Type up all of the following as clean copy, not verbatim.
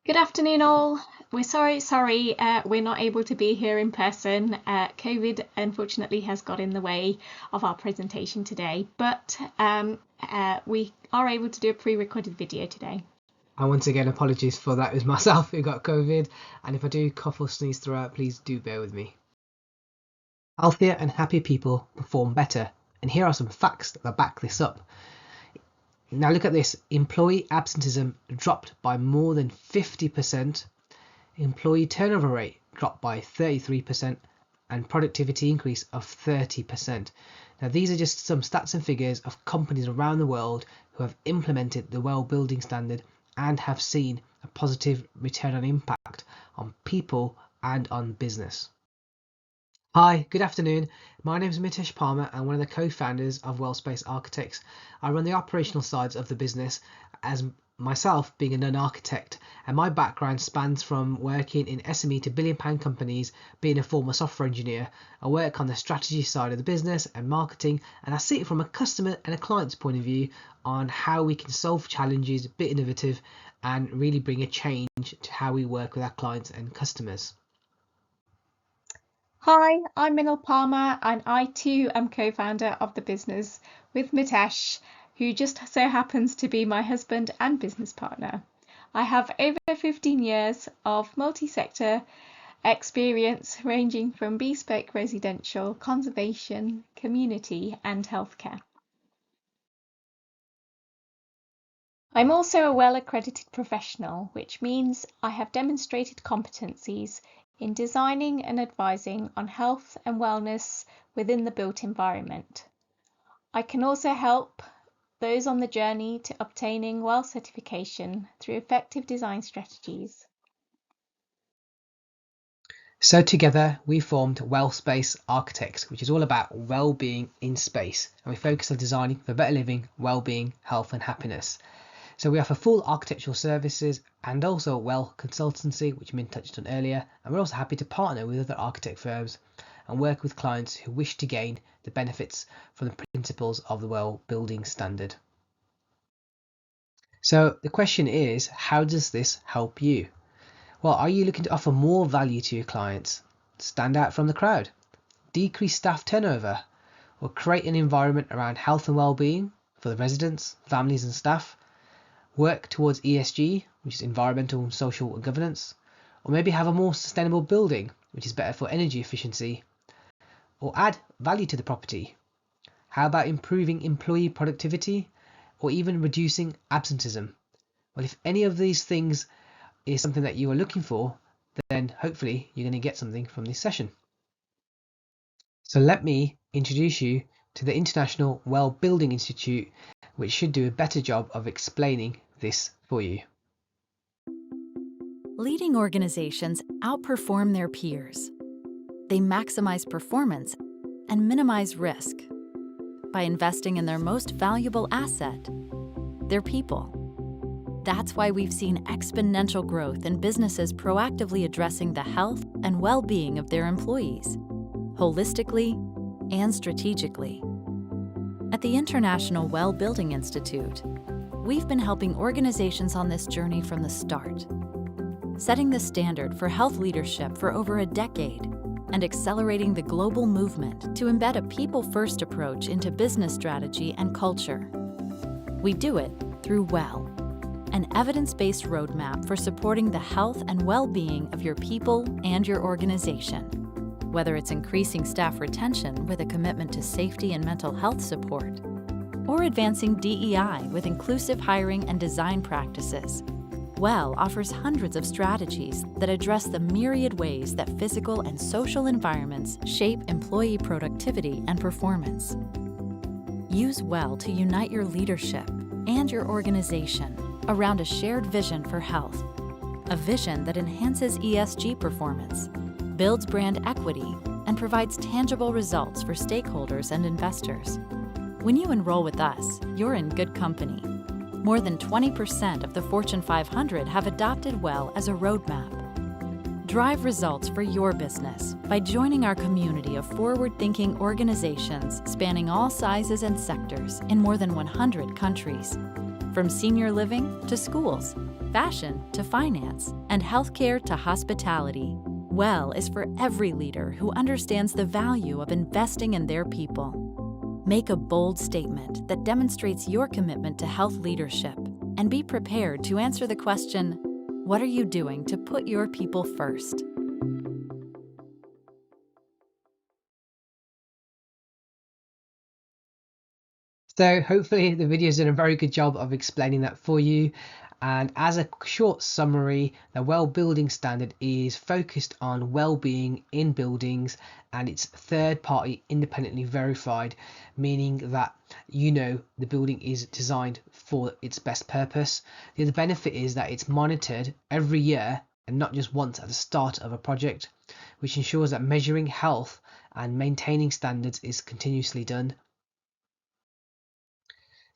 Good afternoon, all. We're sorry, we're not able to be here in person. COVID unfortunately has got in the way of our presentation today, but we are able to do a pre-recorded video today. And once again, apologies for that. It was myself who got COVID, and if I do cough or sneeze throughout, please do bear with me. Healthier and happier people perform better, and here are some facts that back this up. Now look at this. Employee absenteeism dropped by more than 50%, employee turnover rate dropped by 33%, and productivity increase of 30%. Now these are just some stats and figures of companies around the world who have implemented the WELL building standard and have seen a positive return on impact on people and on business. Hi, good afternoon. My name is Mitesh Palmer. I'm one of the co-founders of WELL Architects. I run the operational sides of the business, as myself being a non-architect, and my background spans from working in SME to billion-pound companies, being a former software engineer. I work on the strategy side of the business and marketing, and I see it from a customer and a client's point of view on how we can solve challenges, a bit innovative, and really bring a change to how we work with our clients and customers. Hi, I'm Minal Palmer, and I too am co-founder of the business with Mitesh, who just so happens to be my husband and business partner. I have over 15 years of multi-sector experience ranging from bespoke residential, conservation, community and healthcare. I'm also a WELL accredited professional, which means I have demonstrated competencies in designing and advising on health and wellness within the built environment. I can also help those on the journey to obtaining WELL certification through effective design strategies. So together we formed WELL Architects, which is all about well-being in space, and we focus on designing for better living, well-being, health and happiness. So we offer full architectural services and also WELL Consultancy, which Min touched on earlier, and we're also happy to partner with other architect firms and work with clients who wish to gain the benefits from the principles of the WELL building standard. So the question is, how does this help you? Well, are you looking to offer more value to your clients, stand out from the crowd, decrease staff turnover, or create an environment around health and well-being for the residents, families and staff? Work towards ESG, which is environmental, social and governance, or maybe have a more sustainable building, which is better for energy efficiency, or add value to the property. How about improving employee productivity, or even reducing absenteeism? Well, if any of these things is something that you are looking for, then hopefully you're going to get something from this session. So let me introduce you to the International WELL Building Institute, which should do a better job of explaining this for you. Leading organizations outperform their peers. They maximize performance and minimize risk by investing in their most valuable asset, their people. That's why we've seen exponential growth in businesses proactively addressing the health and well-being of their employees, holistically and strategically. At the International WELL Building Institute, we've been helping organizations on this journey from the start, setting the standard for health leadership for over a decade and accelerating the global movement to embed a people-first approach into business strategy and culture. We do it through WELL, an evidence-based roadmap for supporting the health and well-being of your people and your organization. Whether it's increasing staff retention with a commitment to safety and mental health support, or advancing DEI with inclusive hiring and design practices, WELL offers hundreds of strategies that address the myriad ways that physical and social environments shape employee productivity and performance. Use WELL to unite your leadership and your organization around a shared vision for health, a vision that enhances ESG performance, builds brand equity, and provides tangible results for stakeholders and investors. When you enroll with us, you're in good company. More than 20% of the Fortune 500 have adopted WELL as a roadmap. Drive results for your business by joining our community of forward-thinking organizations spanning all sizes and sectors in more than 100 countries. From senior living to schools, fashion to finance, and healthcare to hospitality. WELL is for every leader who understands the value of investing in their people. Make a bold statement that demonstrates your commitment to health leadership, and be prepared to answer the question, what are you doing to put your people first? So hopefully the video's done a very good job of explaining that for you. And as a short summary, the WELL building standard is focused on well-being in buildings, and it's third party independently verified, meaning that the building is designed for its best purpose. The other benefit is that it's monitored every year and not just once at the start of a project, which ensures that measuring health and maintaining standards is continuously done.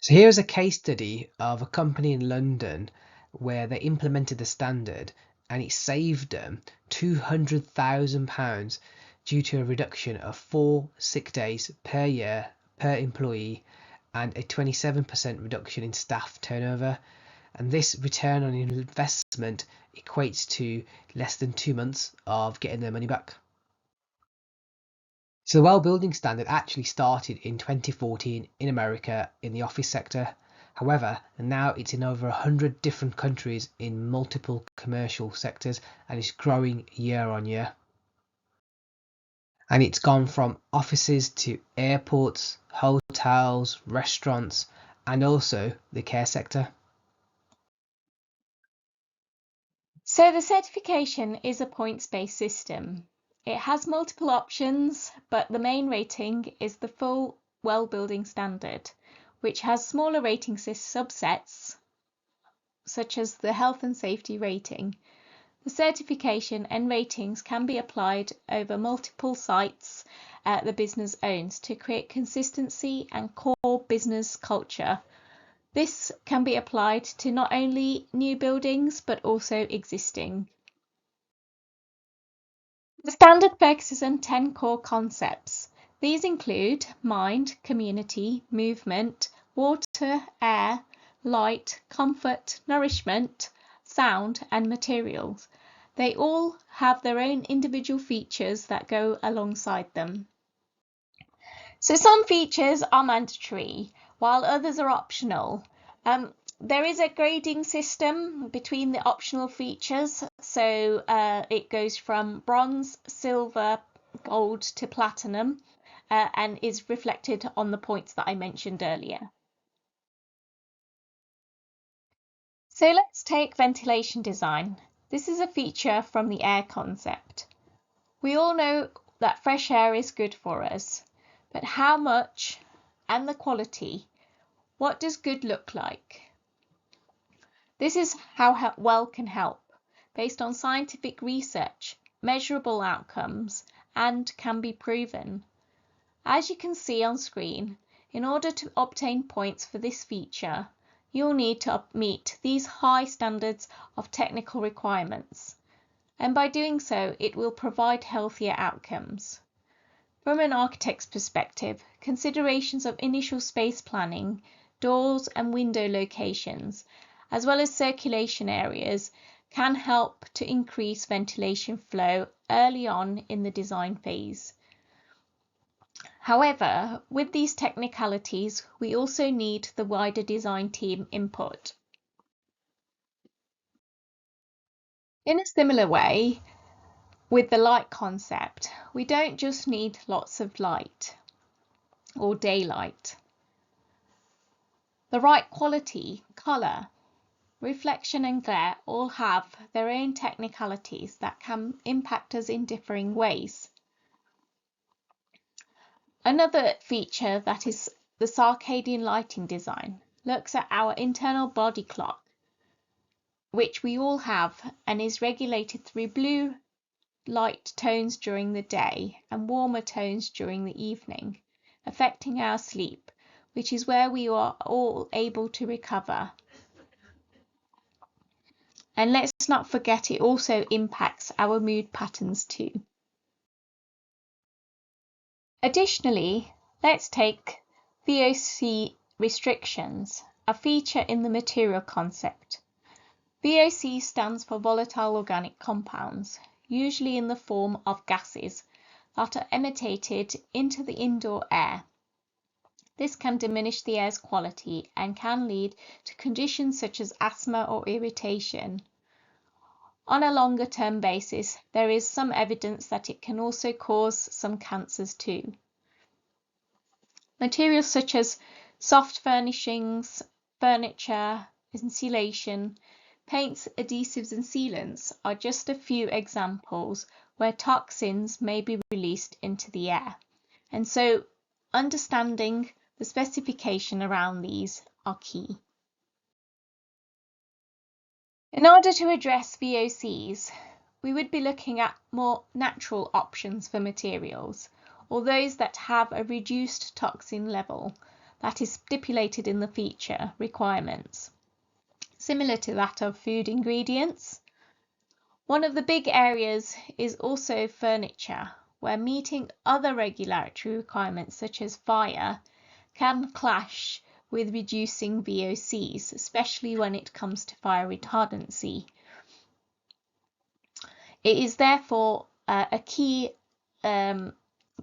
So here's a case study of a company in London where they implemented the standard, and it saved them £200,000 due to a reduction of 4 sick days per year per employee and a 27% reduction in staff turnover. And this return on investment equates to less than 2 months of getting their money back. So the WELL building standard actually started in 2014 in America in the office sector. However, now it's in over 100 different countries in multiple commercial sectors, and it's growing year on year. And it's gone from offices to airports, hotels, restaurants, and also the care sector. So the certification is a points-based system. It has multiple options, but the main rating is the full WELL building standard, which has smaller rating subsets, such as the health and safety rating. The certification and ratings can be applied over multiple sites the business owns to create consistency and core business culture. This can be applied to not only new buildings, but also existing. The standard focuses on 10 core concepts. These include mind, community, movement, water, air, light, comfort, nourishment, sound, and materials. They all have their own individual features that go alongside them. So some features are mandatory, while others are optional. There is a grading system between the optional features, so it goes from bronze, silver, gold to platinum, and is reflected on the points that I mentioned earlier. So let's take ventilation design. This is a feature from the air concept. We all know that fresh air is good for us, but how much and the quality? What does good look like? This is how WELL can help, based on scientific research, measurable outcomes, and can be proven. As you can see on screen, in order to obtain points for this feature, you'll need to meet these high standards of technical requirements, and by doing so, it will provide healthier outcomes. From an architect's perspective, considerations of initial space planning, doors and window locations, as well as circulation areas, can help to increase ventilation flow early on in the design phase. However, with these technicalities, we also need the wider design team input. In a similar way, with the light concept, we don't just need lots of light or daylight. The right quality, colour, reflection and glare all have their own technicalities that can impact us in differing ways. Another feature that is the circadian lighting design looks at our internal body clock, which we all have and is regulated through blue light tones during the day and warmer tones during the evening, affecting our sleep, which is where we are all able to recover. And let's not forget, it also impacts our mood patterns too. Additionally, let's take VOC restrictions, a feature in the material concept. VOC stands for volatile organic compounds, usually in the form of gases that are emitted into the indoor air. This can diminish the air's quality and can lead to conditions such as asthma or irritation. On a longer term basis, there is some evidence that it can also cause some cancers too. Materials such as soft furnishings, furniture, insulation, paints, adhesives and sealants are just a few examples where toxins may be released into the air. And so understanding the specification around these are key. In order to address VOCs, we would be looking at more natural options for materials, or those that have a reduced toxin level that is stipulated in the feature requirements, similar to that of food ingredients. One of the big areas is also furniture, where meeting other regulatory requirements such as fire can clash with reducing VOCs, especially when it comes to fire retardancy. It is therefore a key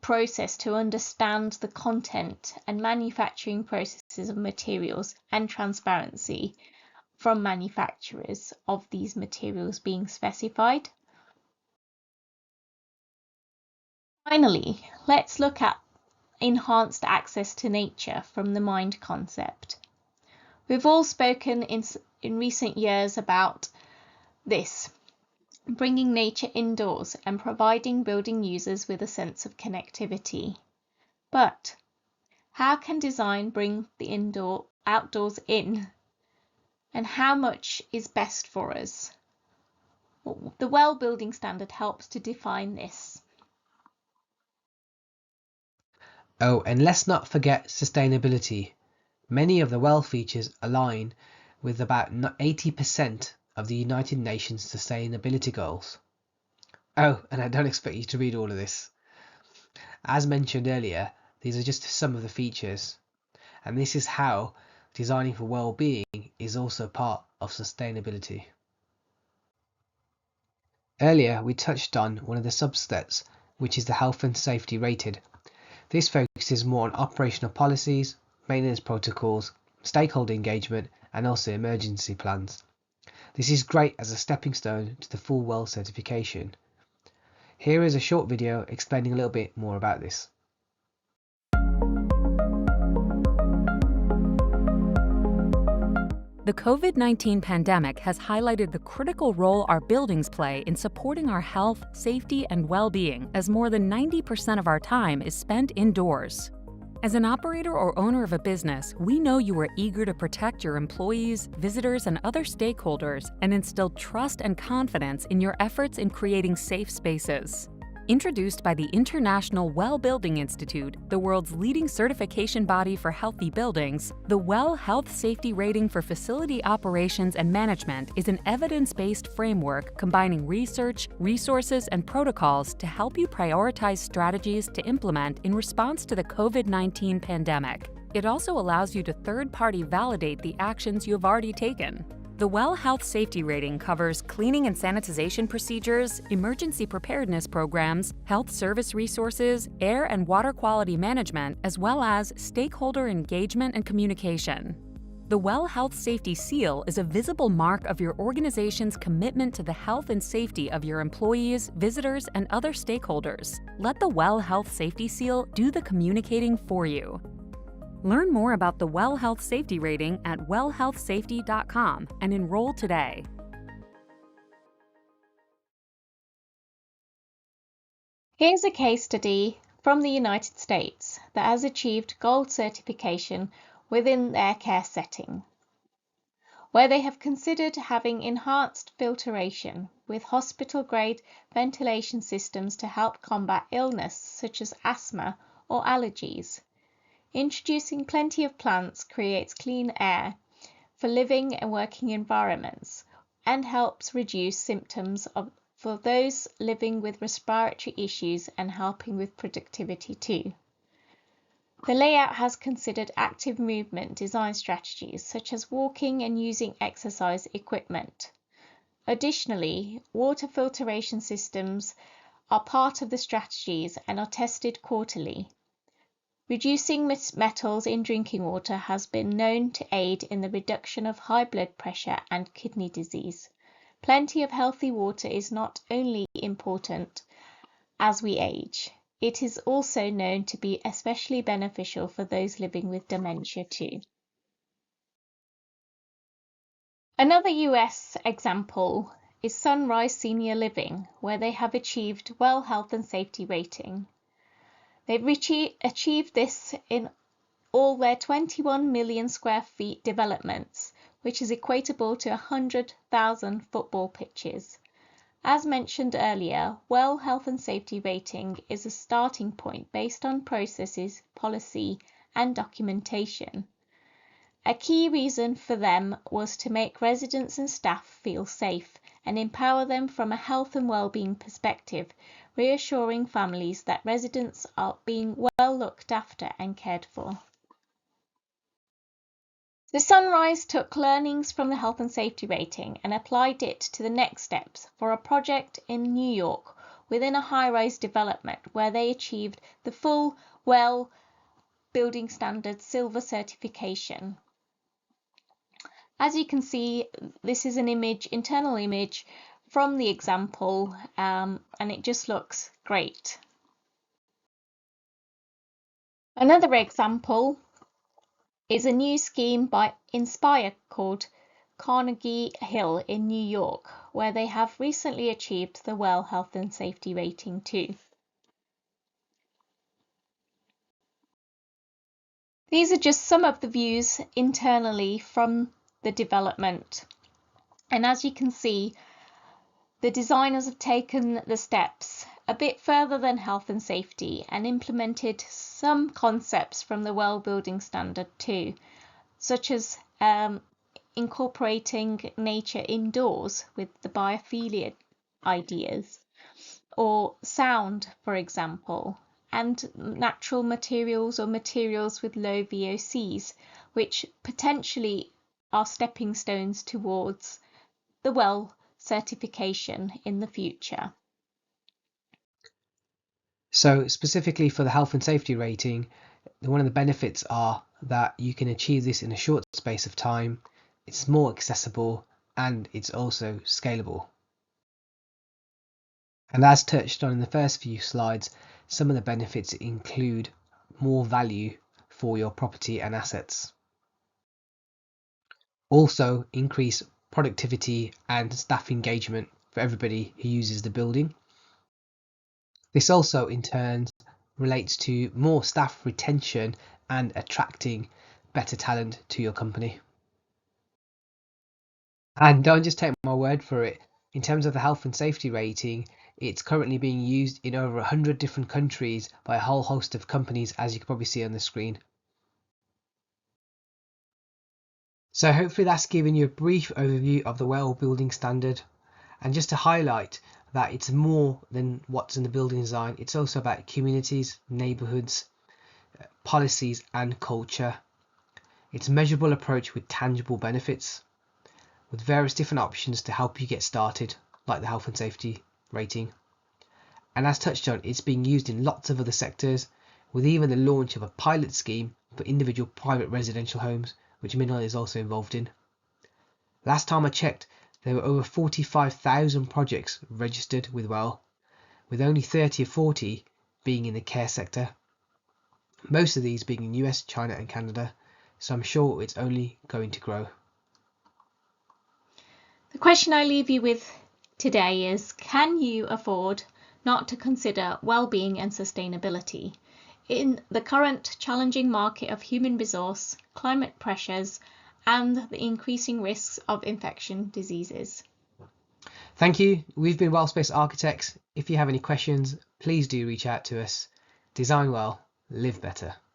process to understand the content and manufacturing processes of materials and transparency from manufacturers of these materials being specified. Finally, let's look at enhanced access to nature from the mind concept. We've all spoken in recent years about this, bringing nature indoors and providing building users with a sense of connectivity. But how can design bring the outdoors in? And how much is best for us? Well, the WELL building standard helps to define this. Oh, and let's not forget sustainability. Many of the WELL features align with about 80% of the United Nations sustainability goals. Oh, and I don't expect you to read all of this. As mentioned earlier, these are just some of the features, and this is how designing for well-being is also part of sustainability. Earlier, we touched on one of the subsets, which is the health and safety rated. This focuses more on operational policies, maintenance protocols, stakeholder engagement, and also emergency plans. This is great as a stepping stone to the full WELL certification. Here is a short video explaining a little bit more about this. The COVID-19 pandemic has highlighted the critical role our buildings play in supporting our health, safety, and well-being, as more than 90% of our time is spent indoors. As an operator or owner of a business, we know you are eager to protect your employees, visitors, and other stakeholders and instill trust and confidence in your efforts in creating safe spaces. Introduced by the International WELL Building Institute, the world's leading certification body for healthy buildings, the WELL Health Safety Rating for Facility Operations and Management is an evidence-based framework combining research, resources, and protocols to help you prioritize strategies to implement in response to the COVID-19 pandemic. It also allows you to third-party validate the actions you have already taken. The WELL Health Safety Rating covers cleaning and sanitization procedures, emergency preparedness programs, health service resources, air and water quality management, as well as stakeholder engagement and communication. The WELL Health Safety Seal is a visible mark of your organization's commitment to the health and safety of your employees, visitors, and other stakeholders. Let the WELL Health Safety Seal do the communicating for you. Learn more about the WELL Health Safety Rating at wellhealthsafety.com and enroll today. Here's a case study from the United States that has achieved gold certification within their care setting, where they have considered having enhanced filtration with hospital-grade ventilation systems to help combat illness such as asthma or allergies. Introducing plenty of plants creates clean air for living and working environments and helps reduce symptoms for those living with respiratory issues and helping with productivity too. The layout has considered active movement design strategies such as walking and using exercise equipment. Additionally, water filtration systems are part of the strategies and are tested quarterly. Reducing metals in drinking water has been known to aid in the reduction of high blood pressure and kidney disease. Plenty of healthy water is not only important as we age, it is also known to be especially beneficial for those living with dementia too. Another US example is Sunrise Senior Living, where they have achieved WELL Health and Safety rating. They've achieved this in all their 21 million square feet developments, which is equatable to 100,000 football pitches. As mentioned earlier, WELL Health and Safety rating is a starting point based on processes, policy, and documentation. A key reason for them was to make residents and staff feel safe and empower them from a health and well-being perspective, reassuring families that residents are being well looked after and cared for. The Sunrise took learnings from the health and safety rating and applied it to the next steps for a project in New York within a high-rise development where they achieved the full WELL Building Standards Silver certification. As you can see, this is an internal image from the example, and it just looks great. Another example is a new scheme by Inspire called Carnegie Hill in New York, where they have recently achieved the WELL Health and Safety rating too. These are just some of the views internally from the development. And as you can see, the designers have taken the steps a bit further than health and safety and implemented some concepts from the WELL Building Standard too, such as incorporating nature indoors with the biophilia ideas, or sound, for example, and natural materials or materials with low VOCs, which potentially are stepping stones towards the WELL certification in the future. So specifically for the health and safety rating, one of the benefits are that you can achieve this in a short space of time, it's more accessible, and it's also scalable. And as touched on in the first few slides, some of the benefits include more value for your property and assets. Also increase productivity and staff engagement for everybody who uses the building. This also in turn relates to more staff retention and attracting better talent to your company. And don't just take my word for it. In terms of the health and safety rating, it's currently being used in over 100 different countries by a whole host of companies, as you can probably see on the screen. So hopefully that's given you a brief overview of the WELL Building Standard. And just to highlight that it's more than what's in the building design, it's also about communities, neighbourhoods, policies and culture. It's a measurable approach with tangible benefits, with various different options to help you get started, like the health and safety rating. And as touched on, it's being used in lots of other sectors, with even the launch of a pilot scheme for individual private residential homes, which Mineral is also involved in. Last time I checked, there were over 45,000 projects registered with WELL, with only 30 or 40 being in the care sector. Most of these being in US, China and Canada, so I'm sure it's only going to grow. The question I leave you with today is, can you afford not to consider well-being and sustainability in the current challenging market of human resource, climate pressures, and the increasing risks of infection diseases? Thank you. We've been WELL Space Architects. If you have any questions, please do reach out to us. Design well, live better.